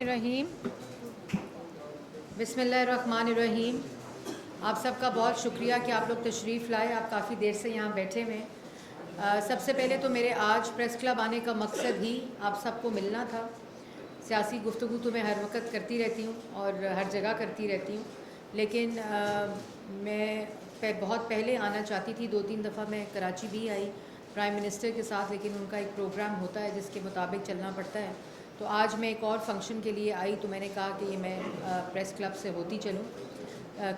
الرحیم بسم اللہ الرحمن الرحیم. آپ سب کا بہت شکریہ کہ آپ لوگ تشریف لائے. آپ کافی دیر سے یہاں بیٹھے ہوئے ہیں. سب سے پہلے تو میرے آج پریس کلب آنے کا مقصد ہی آپ سب کو ملنا تھا. سیاسی گفتگو تو میں ہر وقت کرتی رہتی ہوں اور ہر جگہ کرتی رہتی ہوں، لیکن میں بہت پہلے آنا چاہتی تھی. 2-3 دفعہ میں کراچی بھی آئی پرائم منسٹر کے ساتھ، لیکن ان کا ایک پروگرام ہوتا ہے جس کے مطابق چلنا پڑتا ہے. تو آج میں ایک اور فنکشن کے لیے آئی، تو میں نے کہا کہ یہ میں پریس کلب سے ہوتی چلوں.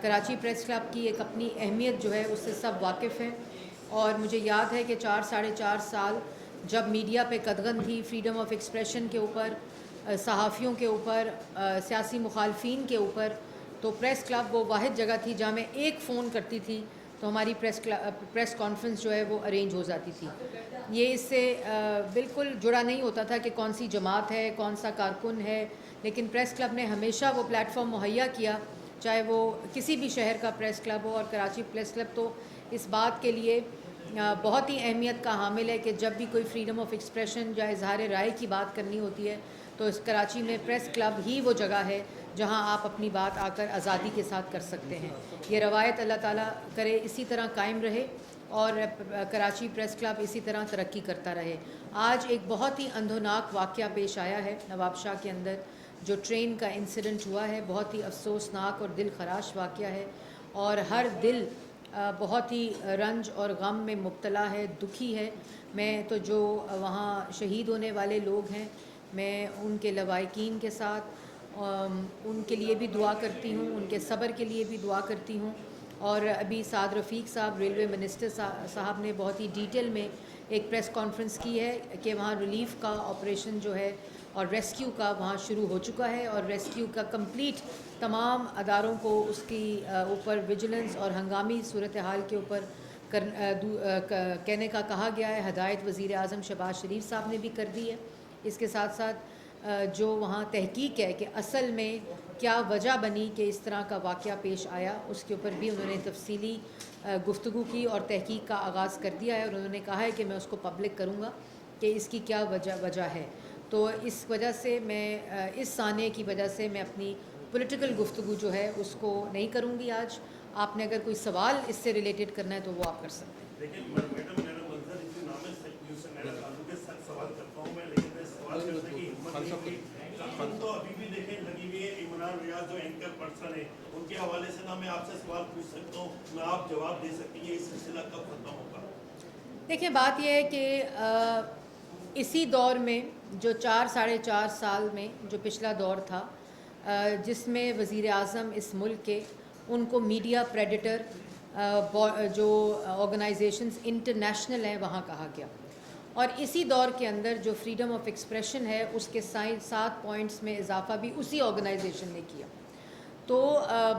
کراچی پریس کلب کی ایک اپنی اہمیت جو ہے اس سے سب واقف ہیں، اور مجھے یاد ہے کہ 4-4.5 سال جب میڈیا پہ قدغن تھی، فریڈم آف ایکسپریشن کے اوپر، صحافیوں کے اوپر، سیاسی مخالفین کے اوپر، تو پریس کلب وہ واحد جگہ تھی جہاں میں ایک فون کرتی تھی تو ہماری پریس کانفرنس جو ہے وہ ارینج ہو جاتی تھی. یہ اس سے بالکل جڑا نہیں ہوتا تھا کہ کون سی جماعت ہے، کون سا کارکن ہے، لیکن پریس کلب نے ہمیشہ وہ پلیٹ فارم مہیا کیا، چاہے وہ کسی بھی شہر کا پریس کلب ہو. اور کراچی پریس کلب تو اس بات کے لیے بہت ہی اہمیت کا حامل ہے کہ جب بھی کوئی فریڈم آف ایکسپریشن یا اظہار رائے کی بات کرنی ہوتی ہے تو اس کراچی میں پریس کلب ہی وہ جگہ ہے جہاں آپ اپنی بات آ کر آزادی کے ساتھ کر سکتے ہیں. یہ روایت اللہ تعالیٰ کرے اسی طرح قائم رہے اور کراچی پریس کلب اسی طرح ترقی کرتا رہے. آج ایک بہت ہی اندھوناک واقعہ پیش آیا ہے نواب شاہ کے اندر، جو ٹرین کا انسیڈنٹ ہوا ہے. بہت ہی افسوسناک اور دل خراش واقعہ ہے، اور ہر دل بہت ہی رنج اور غم میں مبتلا ہے، دکھی ہے. میں تو جو وہاں شہید ہونے والے لوگ ہیں، میں ان کے لواحقین کے ساتھ ان کے لیے بھی دعا کرتی ہوں، ان کے صبر کے لیے بھی دعا کرتی ہوں. اور ابھی سعد رفیق صاحب ریلوے منسٹر صاحب نے بہت ہی ڈیٹیل میں ایک پریس کانفرنس کی ہے کہ وہاں ریلیف کا آپریشن جو ہے اور ریسکیو کا وہاں شروع ہو چکا ہے، اور ریسکیو کا کمپلیٹ تمام اداروں کو اس کی اوپر ویجیلنس اور ہنگامی صورتحال کے اوپر کہنے کا کہا گیا ہے. ہدایت وزیر اعظم شہباز شریف صاحب نے بھی کر دی ہے. اس کے ساتھ ساتھ جو وہاں تحقیق ہے کہ اصل میں کیا وجہ بنی کہ اس طرح کا واقعہ پیش آیا، اس کے اوپر بھی انہوں نے تفصیلی گفتگو کی اور تحقیق کا آغاز کر دیا ہے. اور انہوں نے کہا ہے کہ میں اس کو پبلک کروں گا کہ اس کی کیا وجہ ہے. تو اس وجہ سے میں اس سانحے کی وجہ سے میں اپنی پولیٹیکل گفتگو جو ہے اس کو نہیں کروں گی آج. آپ نے اگر کوئی سوال اس سے ریلیٹڈ کرنا ہے تو وہ آپ کر سکتے ہیں. دیکھیں میڈم، میرا منظر اسی نام ہے نیوز سے میرا تعلق ہے. سخت سوال کرتا ہوں میں، لیکن میں سوال کرنے کی ہمت نہیں ہوئی. ہم تو ابھی بھی دیکھیں لگی ہوئی ہے. عمران ریاض جو اینکر پرسن ہے، ان کے حوالے سے نہ میں آپ سے سوال پوچھ سکتا ہوں نہ آپ جواب دے سکتی ہیں. یہ سلسلہ کب ختم ہوگا؟ دیکھیں، بات یہ ہے کہ اسی دور میں جو 4-4.5 سال میں جو پچھلا دور تھا، جس میں وزیر اعظم اس ملک کے، ان کو میڈیا پریڈیٹر جو آرگنائزیشنز انٹرنیشنل ہیں وہاں کہا گیا. اور اسی دور کے اندر جو فریڈم آف ایکسپریشن ہے اس کے 7 پوائنٹس میں اضافہ بھی اسی آرگنائزیشن نے کیا. تو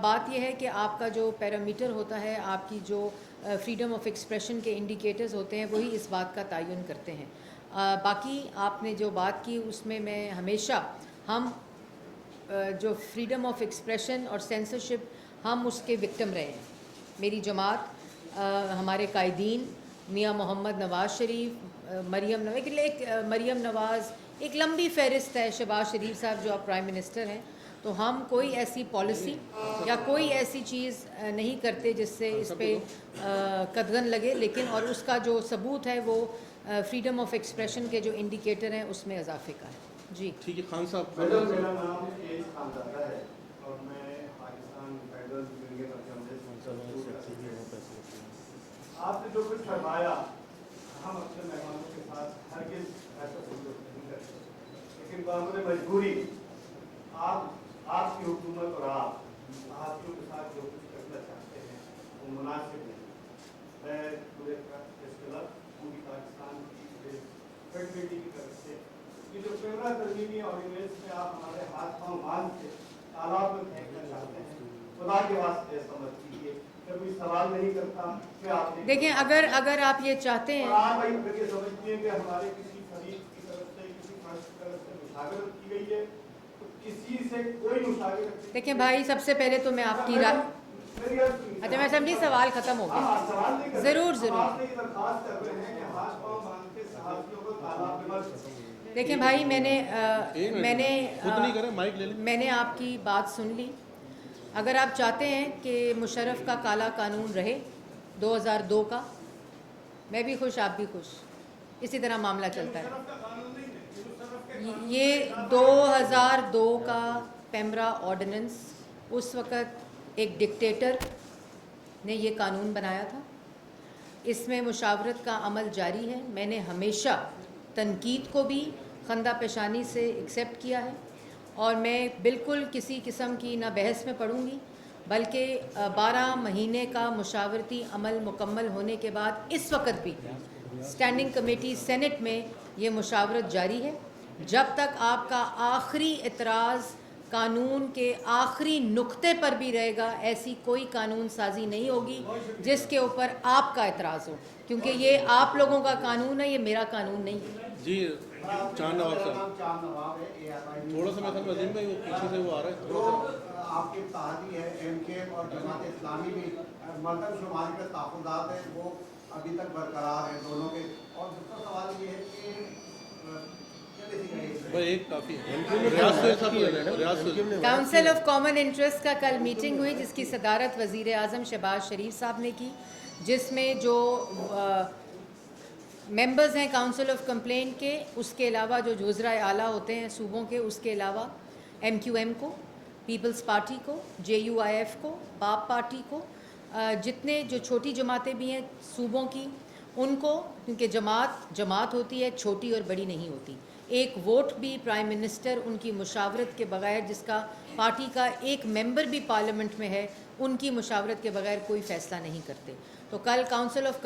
بات یہ ہے کہ آپ کا جو پیرامیٹر ہوتا ہے، آپ کی جو فریڈم آف ایکسپریشن کے انڈیکیٹرز ہوتے ہیں، وہی اس بات کا تعین کرتے ہیں. باقی آپ نے جو بات کی اس میں ہمیشہ ہم جو فریڈم آف ایکسپریشن اور سینسرشپ، ہم اس کے وکٹم رہے ہیں. میری جماعت، ہمارے قائدین، میاں محمد نواز شریف، مریم نواز، ایک لمبی فہرست ہے، شہباز شریف صاحب جو اب پرائم منسٹر ہیں. تو ہم کوئی ایسی پالیسی یا کوئی ایسی چیز نہیں کرتے جس سے اس پہ قدغن لگے، لیکن اور اس کا جو ثبوت ہے وہ فریڈم آف ایکسپریشن کے جو انڈیکیٹر ہیں اس میں اضافے کا ہے. جی ٹھیک ہے. خان صاحب، میرا نام خانزادہ ہے اور میں پاکستان فیڈرل یونین آپ نے جو کچھ فرمایا، ہم اپنے مہمانوں کے ساتھ ہرگز ایسا سلوک نہیں کرتے، لیکن بامر مجبوری آپ کی حکومت اور آپ صحافیوں کے ساتھ جو کچھ کرنا چاہتے ہیں وہ مناسب نہیں. میں پورے پوری پاکستان کی فیڈریٹی کی طرف سے یہ جو کیمرہ ترمیمی اور ایمیلس میں آپ ہمارے ہاتھ پاؤں باندھ کے تالاب میں پھینکنا چاہتے ہیں، خدا کے واسطے سمجھ کیجیے. کوئی سوال نہیں کرتا کہ آپ دیکھیں، اگر آپ یہ چاہتے ہیں، آپ یہ سمجھتے ہیں کہ ہمارے کسی فریق کی طرف سے، کسی فرد کی طرف سے مشاورت کی گئی ہے، تو کسی سے کوئی مشاورت. دیکھیں بھائی، سب سے پہلے تو میں آپ کی اچھا میں سمجھی سوال ختم ہو گیا. ضرور آپ سے یہ درخواست کر رہے ہیں کہ ہاتھ پاؤں باندھ کے صحافیوں کو تالاب میں مت. देखें भाई, मैंने आपकी बात सुन ली। अगर आप चाहते हैं कि मुशर्रफ का काला कानून रहे 2002 का, मैं भी खुश, आप भी खुश, इसी तरह मामला चलता है। ये 2002 का पेमरा ऑर्डिनेंस, उस वक़्त एक डिक्टेटर ने ये कानून बनाया था। इसमें मुशावरत का अमल जारी है। मैंने हमेशा तनकीद को भी खंदा पेशानी से एक्सेप्ट किया है और मैं बिल्कुल किसी किस्म की ना बहस में पढ़ूँगी, बल्कि 12 महीने का मुशावरती अमल मुकम्मल होने के बाद इस वक्त भी स्टैंडिंग कमेटी सेनेट में ये मुशावरत जारी है। जब तक आपका आखिरी एतराज़ कानून के आखिरी नुक्ते पर भी रहेगा, ऐसी कोई कानून साजी नहीं होगी जिसके ऊपर आपका एतराज़ हो, क्योंकि ये आप लोगों का कानून है, ये मेरा कानून नहीं है। जी चांद नवाब साहब, थोड़ा सा मैं वजीर भाई वो पीछे से वो आ रहा है, जो आपके इत्तेहादी है एमके और जमात इस्लामी भी मरदम शुमारी का तहफ़्फ़ुज़ात है, वो अभी तक बरकरार है दोनों के। और दूसरा सवाल ये है कि एक काफ़ी है काउंसिल ऑफ कॉमन इंटरेस्ट का कल मीटिंग हुई, जिसकी सदारत वज़ीर आज़म शहबाज शरीफ साहब ने की, जिसमें जो मेंबर्स हैं काउंसिल ऑफ कंप्लेंट के, उसके अलावा जो वज़राए आला होते हैं सूबों के, उसके अलावा MQM को, पीपल्स पार्टी को, JUIF को, बाप पार्टी को, जितने जो छोटी जमातें भी हैं सूबों की, उनको, क्योंकि जमात होती है, छोटी और बड़ी नहीं होती। एक वोट भी प्राइम मिनिस्टर उनकी मुशावरत के बगैर, जिसका पार्टी का एक मेंबर भी पार्लियामेंट में है, उनकी मुशावरत के बगैर कोई फ़ैसला नहीं करते। तो कल काउंसिल ऑफ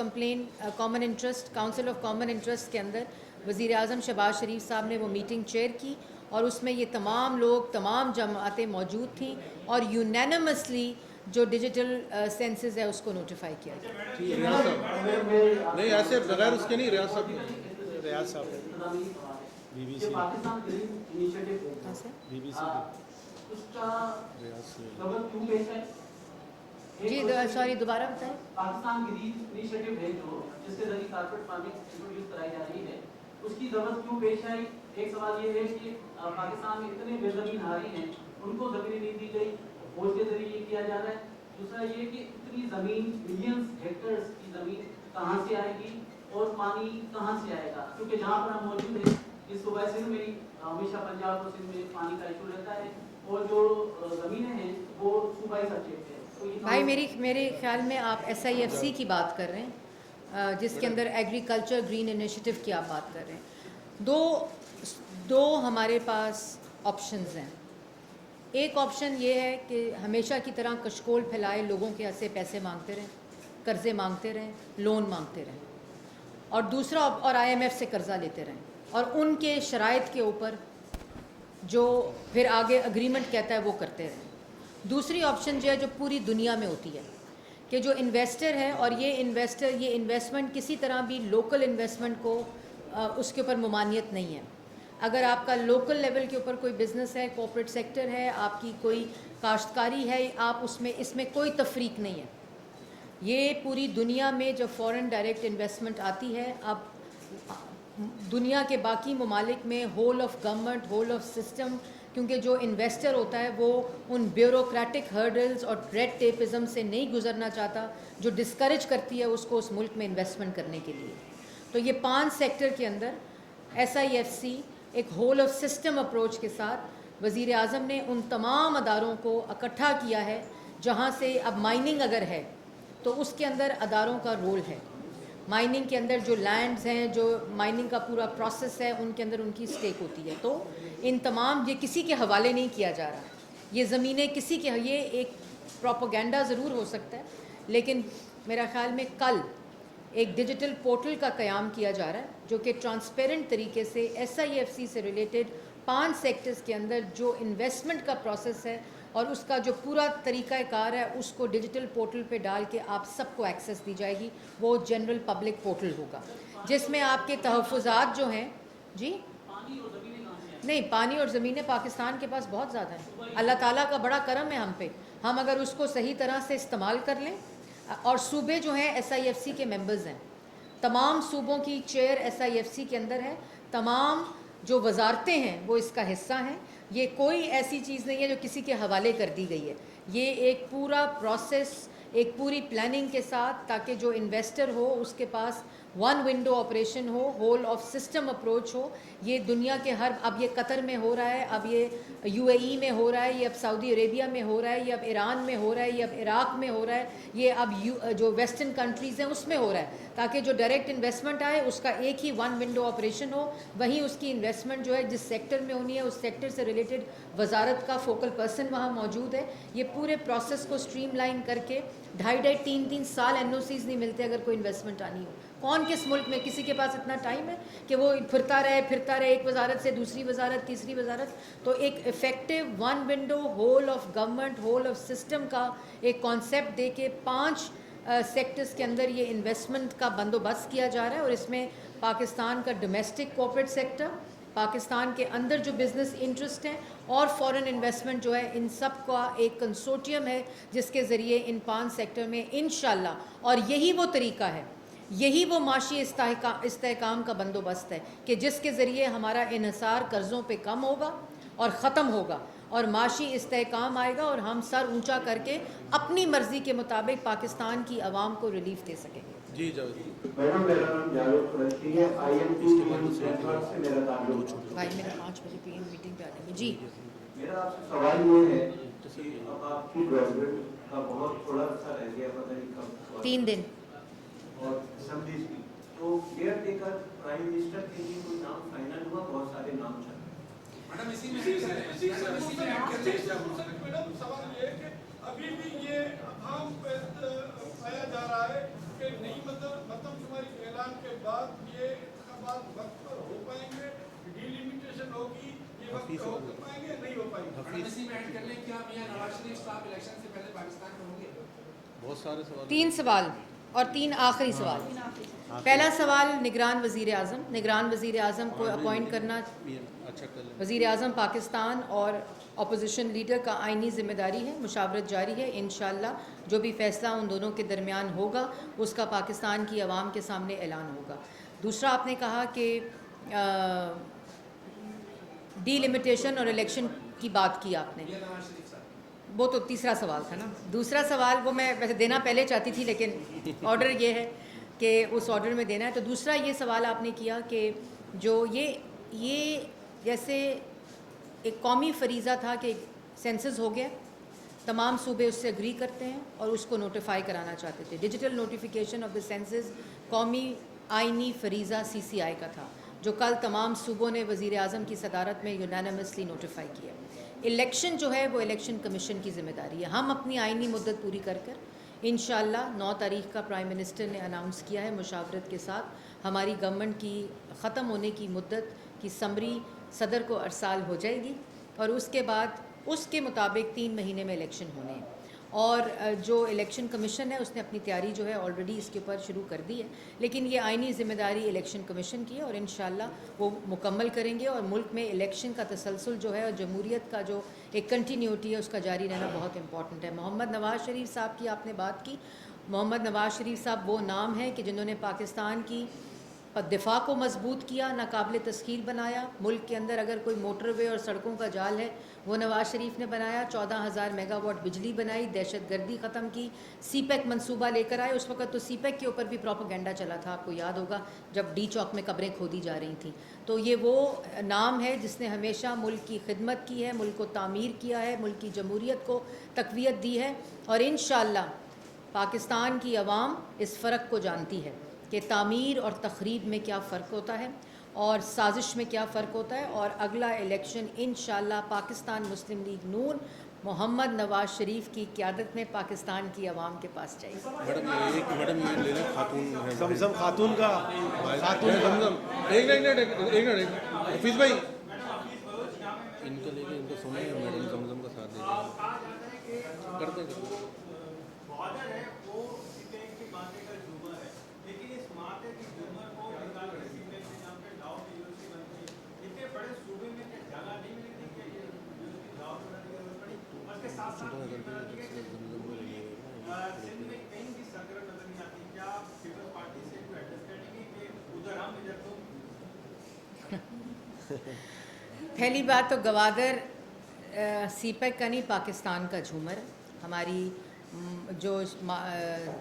कॉमन इंटरेस्ट के अंदर वज़ीर आज़म शहबाज शरीफ साहब ने वो मीटिंग चेयर की और उसमें ये तमाम लोग, तमाम जमातें मौजूद थीं और यूनानिमसली जो डिजिटल सेंसस है उसको नोटिफाई किया गया। नहीं ऐसे बगैर उसके नहीं, रियाज साहब BBC पाकिस्तान ग्रीन इनिशिएटिव है, BBC उसका खबर क्यों पेश है? जी सॉरी, दोबारा बताएं। पाकिस्तान ग्रीन इनिशिएटिव है जो, जिसके जरिए कारपेट फार्मिंग इंट्रोड्यूस कराई जा रही है, उसकी जरूरत क्यों पेश आई? एक सवाल ये है कि पाकिस्तान में इतने बेज़मीन हारी हैं, उनको जमीनें नहीं दी गई, फौज के जरिए ये किया जा रहा है। दूसरा ये कि इतनी जमीन, मिलियंस हेक्टेयर्स की जमीन कहाँ से आएगी और पानी कहाँ से आएगा? क्योंकि जहाँ पर हम मौजूद हैं इस सूबा सिंध में हमेशा पंजाब और सिंध में पानी का इशू रहता है और जो ज़मीनें हैं वो सूबाई सब्जेक्ट है। तो भाई मेरे ख्याल में आप SIFC की बात कर रहे हैं, जिसके अंदर एग्रीकल्चर ग्रीन इनिशिएटिव की आप बात कर रहे हैं। दो हमारे पास ऑप्शंस हैं। एक ऑप्शन ये है कि हमेशा की तरह कशकोल फैलाए, लोगों के से पैसे मांगते रहें, कर्ज़े मांगते रहें, लोन मांगते रहें, और दूसरा और IMF से कर्ज़ा लेते रहें और उनके शराइत के ऊपर जो फिर आगे अग्रीमेंट कहता है वो करते रहें। दूसरी ऑप्शन जो है, जो पूरी दुनिया में होती है, कि जो इन्वेस्टर है और ये इन्वेस्टमेंट किसी तरह भी लोकल इन्वेस्टमेंट को उसके ऊपर ममानियत नहीं है। अगर आपका लोकल लेवल के ऊपर कोई बिज़नेस है, कॉर्पोरेट सेक्टर है, आपकी कोई काश्तकारी है, आप इसमें कोई तफरीक नहीं है। ये पूरी दुनिया में जब फॉरेन डायरेक्ट इन्वेस्टमेंट आती है, अब दुनिया के बाकी ममालिक में whole of government, whole of system, क्योंकि जो इन्वेस्टर होता है वो उन ब्यूरोक्रेटिक हर्डल्स और रेड टेपिज़म से नहीं गुजरना चाहता, जो डिस्करेज करती है उसको उस मुल्क में इन्वेस्टमेंट करने के लिए। तो ये 5 सेक्टर के अंदर SIFC एक होल ऑफ सिस्टम अप्रोच के साथ वज़ीर आज़म ने उन तमाम अदारों को इकट्ठा किया है, जहाँ से अब माइनिंग अगर है तो उसके अंदर अदारों का रोल है। माइनिंग के अंदर जो लैंड्स हैं, जो माइनिंग का पूरा प्रोसेस है, उनके अंदर उनकी स्टेक होती है। तो इन तमाम, ये किसी के हवाले नहीं किया जा रहा, ये ज़मीनें किसी के, ये एक प्रोपोगंडा ज़रूर हो सकता है, लेकिन मेरा ख़्याल में कल एक डिजिटल पोर्टल का क़याम किया जा रहा है, जो कि ट्रांसपेरेंट तरीके से SIFC से रिलेटेड 5 सेक्टर्स के अंदर जो इन्वेस्टमेंट का प्रोसेस है और उसका जो पूरा तरीक़ाकार है, उसको डिजिटल पोर्टल पे डाल के आप सबको एक्सेस दी जाएगी। वो जनरल पब्लिक पोर्टल होगा, जिसमें आपके तहफ़्फ़ुज़ात जो हैं, जी नहीं, पानी और ज़मीनें पाकिस्तान के पास बहुत ज़्यादा हैं। अल्लाह ताला का बड़ा करम है हम पे, हम अगर उसको सही तरह से इस्तेमाल कर लें। और सूबे जो हैं SIFC के मेंबर्स हैं, तमाम सूबों की चेयर SIFC के अंदर है, तमाम जो वजारतें हैं वो इसका हिस्सा हैं। ये कोई ऐसी चीज़ नहीं है जो किसी के हवाले कर दी गई है, ये एक पूरा प्रोसेस, एक पूरी प्लानिंग के साथ, ताकि जो इन्वेस्टर हो उसके पास वन विंडो ऑपरेशन हो, होल ऑफ सिस्टम अप्रोच हो। ये दुनिया के हर, अब ये कतर में हो रहा है, अब ये यूएई में हो रहा है, ये अब सऊदी अरेबिया में हो रहा है, ये अब ईरान में हो रहा है, ये अब इराक में हो रहा है, ये अब जो वेस्टर्न कंट्रीज़ हैं उसमें हो रहा है, ताकि जो डायरेक्ट इन्वेस्टमेंट आए उसका एक ही वन विंडो ऑपरेशन हो। वहीं उसकी इन्वेस्टमेंट जो है जिस सेक्टर में होनी है उस सेक्टर से रिलेटेड वजारत का फोकल पर्सन वहाँ मौजूद है। ये पूरे प्रोसेस को स्ट्रीमलाइन करके 2.5-3 साल NOCs नहीं मिलते अगर कोई इन्वेस्टमेंट आनी हो। कौन किस मुल्क में किसी के पास इतना टाइम है कि वो फिरता रहे एक वजारत से दूसरी वजारत, तीसरी वजारत। तो एक effective one window whole of government, whole of system का एक कॉन्सेप्ट दे के 5 सेक्टर्स के अंदर ये इन्वेस्टमेंट का बंदोबस्त किया जा रहा है। और इसमें पाकिस्तान का डोमेस्टिक कॉर्पोरेट सेक्टर, पाकिस्तान के अंदर जो बिज़नेस इंटरेस्ट हैं और फॉरेन इन्वेस्टमेंट जो है, इन सब का एक कंसोर्टियम है जिसके ज़रिए इन 5 सेक्टर में इंशाल्लाह, और यही वो तरीका है, यही वो माशी इस्तेहकाम का बंदोबस्त है कि जिसके ज़रिए हमारा इन्हिसार कर्ज़ों पे कम होगा और ख़त्म होगा और माशी इस्तेहकाम आएगा और हम सर ऊंचा करके अपनी मर्ज़ी के मुताबिक पाकिस्तान की आवाम को रिलीफ दे सकेंगे। जी जावेद मैडम, मेरा नाम जावेद कुरैशी है, IMT नेटवर्क से मेरा ताल्लुक है। भाई मेरा 5 बजे PM मीटिंग पे आ जाएंगे जी। मेरा आपसे सवाल ये है कि अब आपकी गवर्नमेंट का बहुत थोड़ा अर्सा रह गया, पता नहीं कब 3 दिन और असेंबली की, तो केयर टेकर प्राइम मिनिस्टर के लिए कोई नाम फाइनल हुआ? बहुत सारे नाम चल रहे हैं। मैडम इसी में मैडम सवाल ये है कि अभी भी ये आम पाया जा रहा है कि नहीं, मर्दमशुमारी के ऐलान के बाद ये इंतखाबात वक्त पर हो पाएंगे, डिलिमिटेशन होगी, ये वक्त पर हो पाएंगे नहीं हो पाएंगे। मैडम इसी में ऐड कर लें, क्या मियां नवाज शरीफ साहब इलेक्शन से पहले पाकिस्तान में होंगे? बहुत सारे सवाल। 3 सवाल और 3 आखिरी सवाल। पहला सवाल निगरान वज़ीर आज़म, निगरान वज़ीर आज़म को अपॉइंट करना अच्छा कर लें। वज़ीर आज़म पाकिस्तान और अपोजिशन लीडर का आइनी ज़िम्मेदारी है, मुशावरत जारी है। इंशाअल्लाह जो भी फ़ैसला उन दोनों के दरमियान होगा उसका पाकिस्तान की आवाम के सामने ऐलान होगा। दूसरा, आपने कहा कि डीलिमिटेशन और इलेक्शन की बात की आपने, मियां नवाज शरीफ साहब, वो तो तीसरा सवाल था ना। दूसरा सवाल वो मैं वैसे देना पहले चाहती थी, लेकिन ऑर्डर ये है कि उस ऑर्डर में देना है। तो दूसरा ये सवाल आपने किया कि जो ये जैसे एक कौमी फरीज़ा था कि सेंसस हो गया, तमाम सूबे उससे एग्री करते हैं और उसको नोटिफाई कराना चाहते थे। Digital notification of the census कौमी आइनी फरीज़ा CCI का था, जो कल तमाम सूबों ने वज़ीर आज़म की सदारत में यूनानिमसली नोटिफाई किया। इलेक्शन जो है वो इलेक्शन कमीशन की ज़िम्मेदारी है। हम अपनी आइनी मुद्दत पूरी कर इंशाअल्लाह 9 तारीख़ का प्राइम मिनिस्टर ने अनाउंस किया है मुशावरत के साथ हमारी गवर्नमेंट की ख़त्म होने की मुद्दत की समरी सदर को अरसाल हो जाएगी और उसके बाद उसके मुताबिक 3 महीने में इलेक्शन होने हैं। और जो इलेक्शन कमीशन है उसने अपनी तैयारी जो है ऑलरेडी इसके ऊपर शुरू कर दी है, लेकिन ये आइनी ज़िम्मेदारी इलेक्शन कमीशन की है और इंशाअल्लाह वो मुकम्मल करेंगे। और मुल्क में इलेक्शन का तसलसल जो है और जमहूरियत का जो एक कंटिन्यूटी है उसका जारी रहना बहुत इंपॉर्टेंट है। मोहम्मद नवाज़ शरीफ साहब की आपने बात की। मोहम्मद नवाज़ शरीफ साहब वो नाम है कि जिन्होंने पाकिस्तान की दिफा को मजबूत किया, नाकाबिल तस्खीर बनाया। मुल्क के अंदर अगर कोई मोटरवे और सड़कों का जाल है वो नवाज़ शरीफ ने बनाया। 14,000 मेगावाट बिजली बनाई, दहशतगर्दी ख़त्म की, CPEC मनसूबा लेकर आए। उस वक्त तो CPEC के ऊपर भी प्रोपेगेंडा चला था, आपको याद होगा, जब D चौक में कब्रें खोदी जा रही थी। तो ये वो नाम है जिसने हमेशा मुल्क की खिदमत की है, मुल्क को तामीर किया है, मुल्क की जमहूरियत को तक़वियत दी है। और इंशाअल्लाह पाकिस्तान की आवाम इस फ़र्क को जानती है कि तामीर और तख़रीब में क्या फ़र्क होता है और साजिश में क्या फ़र्क होता है। और अगला इलेक्शन इंशाअल्लाह पाकिस्तान मुस्लिम लीग नून मोहम्मद नवाज़ शरीफ की क़यादत में पाकिस्तान की आवाम के पास जाएगी। मैडम ये ले लें, खातून है जमजम खातून का जमजम। एक मिनट हफीज़ भाई इनको लेके इनको सुनिए, मैडम जमजम का साथ दे करते हैं। बॉर्डर है वो सीपीएम की माथे का झूमर है, लेकिन इस माथे की झूमर को निकाल कर सीपीएम के नाम पे डाउन यूनिवर्सिटी बन गई। इतने बड़े सूबे में क्या जगह नहीं मिली थी कि यूनिवर्सिटी डाउन बनाने की जरूरत पड़ी? उसके साथ साथ ये बना दिया कि सिंध में कहीं भी सरगर्म नजर नहीं आती। क्या पीपल्स पार्टी से कोई अंडरस्टैंडिंग है कि उधर हम इधर तुम? पहली बात तो गवादर सीपेक का नहीं, पाकिस्तान का झूमर। हमारी जो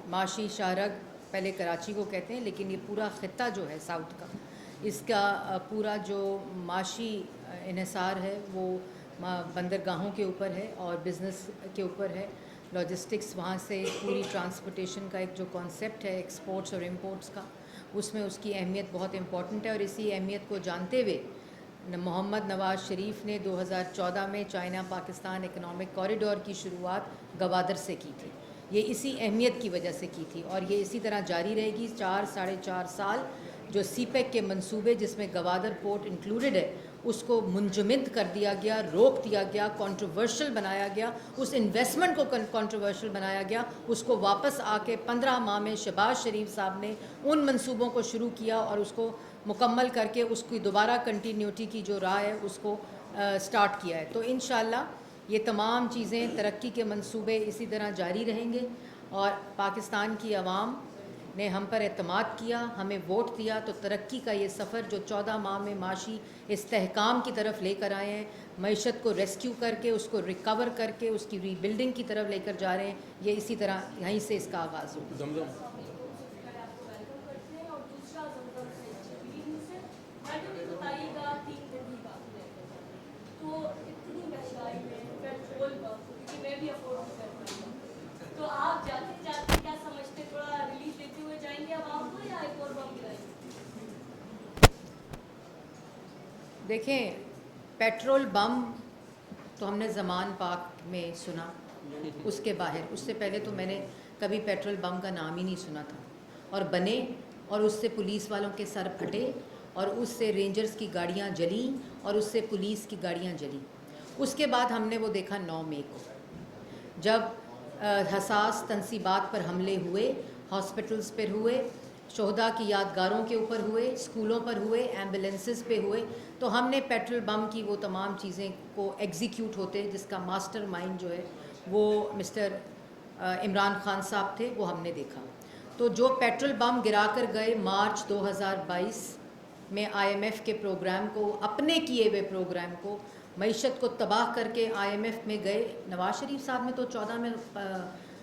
माशी शाहरग पहले कराची को कहते हैं, लेकिन ये पूरा ख़ित्ता जो है साउथ का, इसका पूरा जो माशी इन्हिसार है वो बंदरगाहों के ऊपर है और बिज़नेस के ऊपर है। लॉजिस्टिक्स, वहाँ से पूरी ट्रांसपोर्टेशन का एक जो कॉन्सेप्ट है एक्सपोर्ट्स और इंपोर्ट्स का, उसमें उसकी अहमियत बहुत इम्पॉर्टेंट है। और इसी अहमियत को जानते हुए मोहम्मद नवाज़ शरीफ ने 2014 में चाइना पाकिस्तान इकनॉमिक कॉरिडोर की शुरुआत गवादर से की थी। ये इसी अहमियत की वजह से की थी और ये इसी तरह जारी रहेगी। 4-4.5 साल जो सीपेक के मंसूबे, जिसमें गवादर पोर्ट इंक्लूडेड है, उसको मुंजमद कर दिया गया, रोक दिया गया, कंट्रोवर्शियल बनाया गया, उस इन्वेस्टमेंट को कंट्रोवर्शियल बनाया गया। उसको वापस आके 15 माह में शहबाज शरीफ साहब ने उन मंसूबों को शुरू किया और उसको मुकम्मल करके उसकी दोबारा कंटिन्यूटी की जो राह है उसको स्टार्ट किया है। तो इंशाअल्लाह ये तमाम चीज़ें, तरक्की के मंसूबे इसी तरह जारी रहेंगे। और पाकिस्तान की आवाम ने हम पर एतमाद किया, हमें वोट दिया, तो तरक्की का ये सफ़र जो 14 माह में माशी इस्तेहकाम की तरफ लेकर आए हैं, मईशत को रेस्क्यू करके उसको रिकवर करके उसकी रीबिल्डिंग की तरफ लेकर जा रहे हैं, ये इसी तरह यहीं से इसका आगाज़ होगा। तो आप जाते जाते क्या समझते, थोड़ा रिलीफ देते हुए जाएंगे आवाम को या एक और बम गिराएंगे? देखें, पेट्रोल बम तो हमने ज़मान पाक में सुना, उसके बाहर, उससे पहले तो मैंने कभी पेट्रोल बम का नाम ही नहीं सुना था। और बने और उससे पुलिस वालों के सर फटे और उससे रेंजर्स की गाड़ियाँ जली और उससे पुलिस की गाड़ियाँ जली। उसके बाद हमने वो देखा 9 मई को, जब हसास तनसीबात पर हमले हुए, हॉस्पिटल्स पर हुए, शोहदा की यादगारों के ऊपर हुए, स्कूलों पर हुए, एम्बुलेंसेस पे हुए। तो हमने पेट्रोल बम की वो तमाम चीज़ें को एग्जीक्यूट होते, जिसका मास्टरमाइंड जो है वो मिस्टर इमरान खान साहब थे, वो हमने देखा। तो जो पेट्रोल बम गिरा कर गए मार्च 2022 में IMF के प्रोग्राम को, अपने किए हुए प्रोग्राम को, मईशत को तबाह करके IMF में गए। नवाज़ शरीफ साहब ने तो 14 में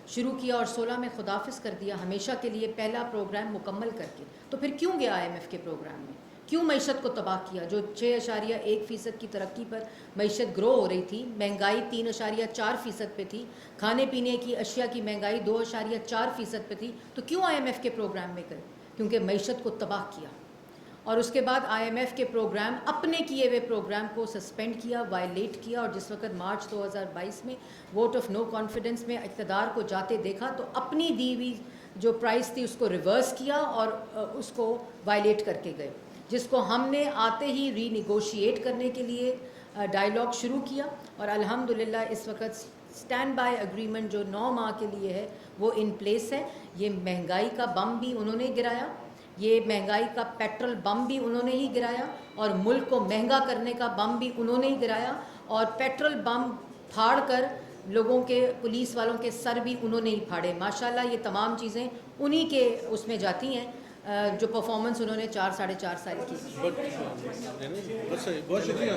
शुरू किया और 16 में खुदाफिज कर दिया, हमेशा के लिए पहला प्रोग्राम मुकम्मल करके। तो फिर क्यों गया IMF के प्रोग्राम में, क्यों मईशत को तबाह किया? जो 6.1% की तरक्की पर मईशत ग्रो हो रही थी, महंगाई 3.4% पे थी, खाने पीने की अशिया की महंगाई 2.4% पे थी, तो क्यों IMF के प्रोग्राम में गए? क्योंकि मईशत को तबाह किया। और उसके बाद IMF के प्रोग्राम, अपने किए हुए प्रोग्राम को सस्पेंड किया, वायलेट किया। और जिस वक्त मार्च 2022 में वोट ऑफ नो कॉन्फिडेंस में इक़्तिदार को जाते देखा, तो अपनी दी हुई जो प्राइस थी उसको रिवर्स किया और उसको वायलेट करके गए, जिसको हमने आते ही रीनिगोशिएट करने के लिए डायलॉग शुरू किया। और अल्हम्दुलिल्लाह इस वक्त स्टैंड बाय एग्रीमेंट जो 9 माह के लिए है वो इन प्लेस है। ये महंगाई का बम भी उन्होंने गिराया, ये महंगाई का पेट्रोल बम भी उन्होंने ही गिराया, और मुल्क को महंगा करने का बम भी उन्होंने ही गिराया, और पेट्रोल बम फाड़ कर लोगों के, पुलिस वालों के सर भी उन्होंने ही फाड़े। माशाल्लाह ये तमाम चीज़ें उन्हीं के उसमें जाती हैं, जो परफॉर्मेंस उन्होंने 4-4.5 साल की। बहुत शुक्रिया।